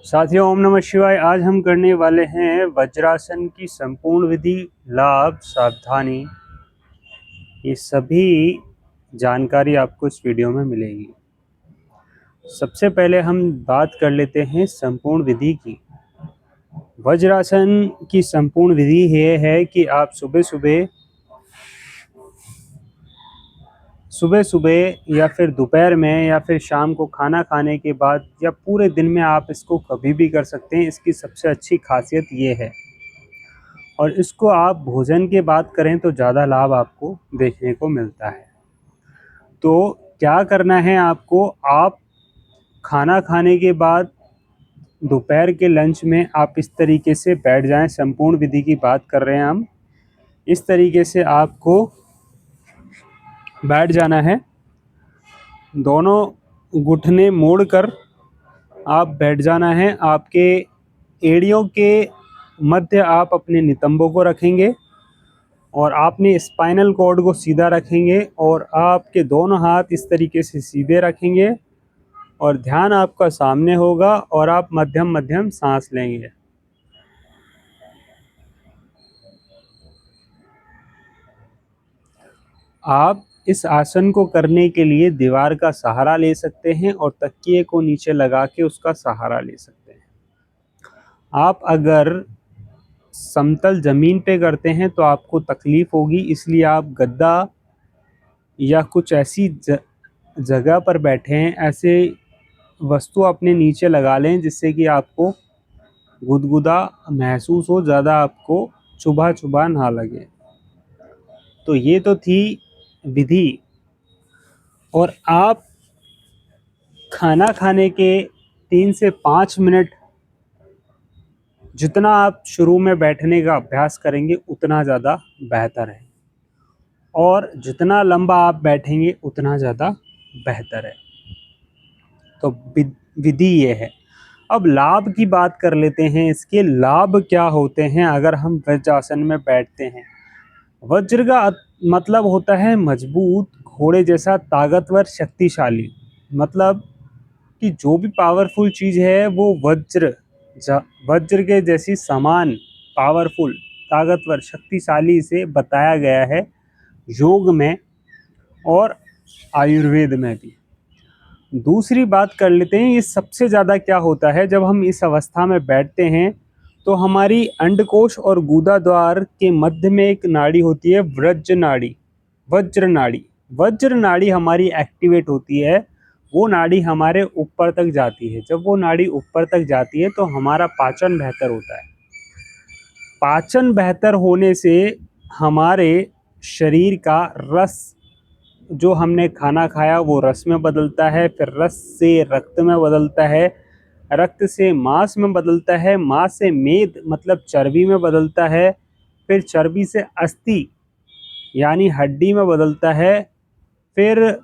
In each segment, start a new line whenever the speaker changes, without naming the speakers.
साथियों, ओम नमः शिवाय। आज हम करने वाले हैं वज्रासन की संपूर्ण विधि, लाभ, सावधानी, ये सभी जानकारी आपको इस वीडियो में मिलेगी। सबसे पहले हम बात कर लेते हैं संपूर्ण विधि की। वज्रासन की संपूर्ण विधि ये है कि आप सुबह सुबह या फिर दोपहर में या फिर शाम को खाना खाने के बाद या पूरे दिन में आप इसको कभी भी कर सकते हैं। इसकी सबसे अच्छी खासियत ये है, और इसको आप भोजन के बाद करें तो ज़्यादा लाभ आपको देखने को मिलता है। तो क्या करना है आपको, आप खाना खाने के बाद दोपहर के लंच में आप इस तरीके से बैठ जाएं। संपूर्ण विधि की बात कर रहे हैं हम। इस तरीके से आपको बैठ जाना है, दोनों घुटने मोड़कर आप बैठ जाना है। आपके एड़ियों के मध्य आप अपने नितंबों को रखेंगे और आपने स्पाइनल कॉर्ड को सीधा रखेंगे और आपके दोनों हाथ इस तरीके से सीधे रखेंगे और ध्यान आपका सामने होगा और आप मध्यम मध्यम सांस लेंगे। आप इस आसन को करने के लिए दीवार का सहारा ले सकते हैं और तकिए को नीचे लगा के उसका सहारा ले सकते हैं। आप अगर समतल जमीन पे करते हैं तो आपको तकलीफ होगी, इसलिए आप गद्दा या कुछ ऐसी जगह पर बैठे हैं, ऐसे वस्तु अपने नीचे लगा लें जिससे कि आपको गुदगुदा महसूस हो, ज़्यादा आपको चुभा चुभा ना लगे। तो ये तो थी विधि। और आप खाना खाने के 3 से 5 मिनट जितना आप शुरू में बैठने का अभ्यास करेंगे उतना ज़्यादा बेहतर है, और जितना लंबा आप बैठेंगे उतना ज़्यादा बेहतर है। तो विधि ये है। अब लाभ की बात कर लेते हैं। इसके लाभ क्या होते हैं अगर हम वज्रासन में बैठते हैं। वज्र का मतलब होता है मजबूत, घोड़े जैसा, ताकतवर, शक्तिशाली। मतलब कि जो भी पावरफुल चीज़ है वो वज्र के जैसी समान पावरफुल, ताकतवर, शक्तिशाली से बताया गया है योग में और आयुर्वेद में भी। दूसरी बात कर लेते हैं, ये सबसे ज़्यादा क्या होता है जब हम इस अवस्था में बैठते हैं तो हमारी अंडकोश और गुदा द्वार के मध्य में एक नाड़ी होती है, वज्र नाड़ी हमारी एक्टिवेट होती है। वो नाड़ी हमारे ऊपर तक जाती है। जब वो नाड़ी ऊपर तक जाती है तो हमारा पाचन बेहतर होता है। पाचन बेहतर होने से हमारे शरीर का रस, जो हमने खाना खाया वो रस में बदलता है, फिर रस से रक्त में बदलता है, रक्त से मांस में बदलता है, मांस से मेद मतलब चर्बी में बदलता है, फिर चर्बी से अस्थि यानी हड्डी में बदलता है, फिर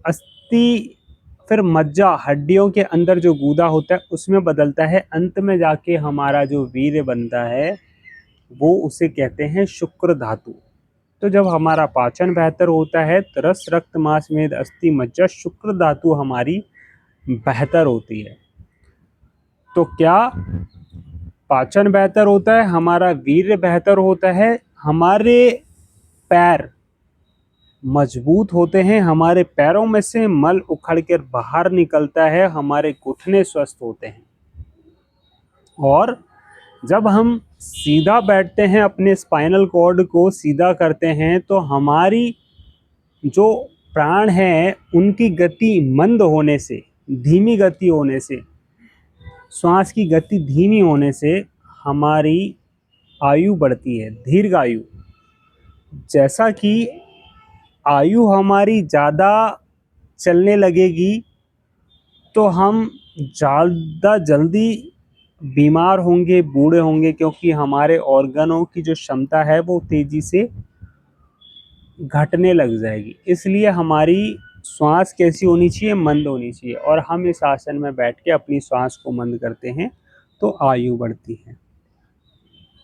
अस्थि, फिर मज्जा, हड्डियों के अंदर जो गूदा होता है उसमें बदलता है। अंत में जाके हमारा जो वीर्य बनता है वो उसे कहते हैं शुक्र धातु। तो जब हमारा पाचन बेहतर होता है तो रस, रक्त, मांस, मेद, अस्थि, मज्जा, शुक्र धातु हमारी बेहतर होती है। तो क्या पाचन बेहतर होता है, हमारा वीर्य बेहतर होता है, हमारे पैर मजबूत होते हैं, हमारे पैरों में से मल उखड़ कर बाहर निकलता है, हमारे घुटने स्वस्थ होते हैं। और जब हम सीधा बैठते हैं, अपने स्पाइनल कॉर्ड को सीधा करते हैं, तो हमारी जो प्राण है उनकी गति मंद होने से, धीमी गति होने से, श्वास की गति धीमी होने से हमारी आयु बढ़ती है, दीर्घायु। जैसा कि आयु हमारी ज़्यादा चलने लगेगी तो हम ज़्यादा जल्दी बीमार होंगे, बूढ़े होंगे, क्योंकि हमारे ऑर्गनों की जो क्षमता है वो तेज़ी से घटने लग जाएगी। इसलिए हमारी श्वास कैसी होनी चाहिए, मंद होनी चाहिए। और हम इस आसन में बैठ के अपनी श्वास को मंद करते हैं तो आयु बढ़ती है।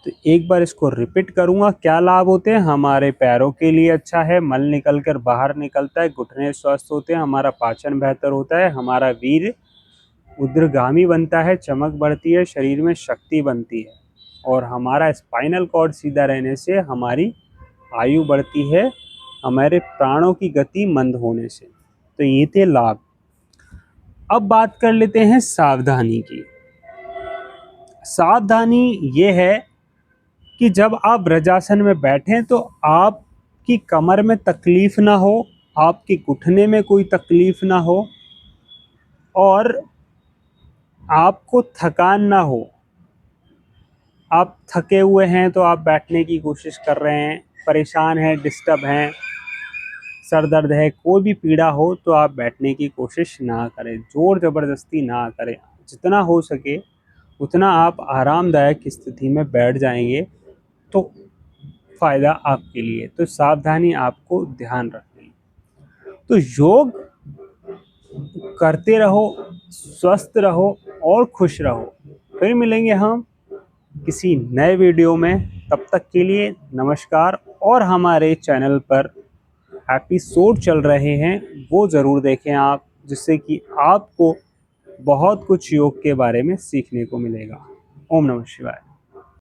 तो एक बार इसको रिपीट करूँगा, क्या लाभ होते हैं। हमारे पैरों के लिए अच्छा है, मल निकल कर बाहर निकलता है, घुटने स्वस्थ होते हैं, हमारा पाचन बेहतर होता है, हमारा वीर्य ऊर्ध्वगामी बनता है, चमक बढ़ती है, शरीर में शक्ति बनती है और हमारा स्पाइनल कॉर्ड सीधा रहने से हमारी आयु बढ़ती है, हमारे प्राणों की गति मंद होने से। तो ये थे लाभ। अब बात कर लेते हैं सावधानी की। सावधानी ये है कि जब आप वज्रासन में बैठें तो आपकी कमर में तकलीफ ना हो, आपके घुटने में कोई तकलीफ ना हो और आपको थकान ना हो। आप थके हुए हैं तो आप बैठने की कोशिश कर रहे हैं, परेशान हैं, डिस्टर्ब हैं, सर दर्द है, कोई भी पीड़ा हो तो आप बैठने की कोशिश ना करें, ज़ोर ज़बरदस्ती ना करें। जितना हो सके उतना आप आरामदायक स्थिति में बैठ जाएंगे तो फ़ायदा आपके लिए। तो सावधानी आपको ध्यान रखनी है। तो योग करते रहो, स्वस्थ रहो और खुश रहो। फिर मिलेंगे हम किसी नए वीडियो में। तब तक के लिए नमस्कार। और हमारे चैनल पर एपिसोड चल रहे हैं, वो ज़रूर देखें आप, जिससे कि आपको बहुत कुछ योग के बारे में सीखने को मिलेगा। ओम नमः शिवाय।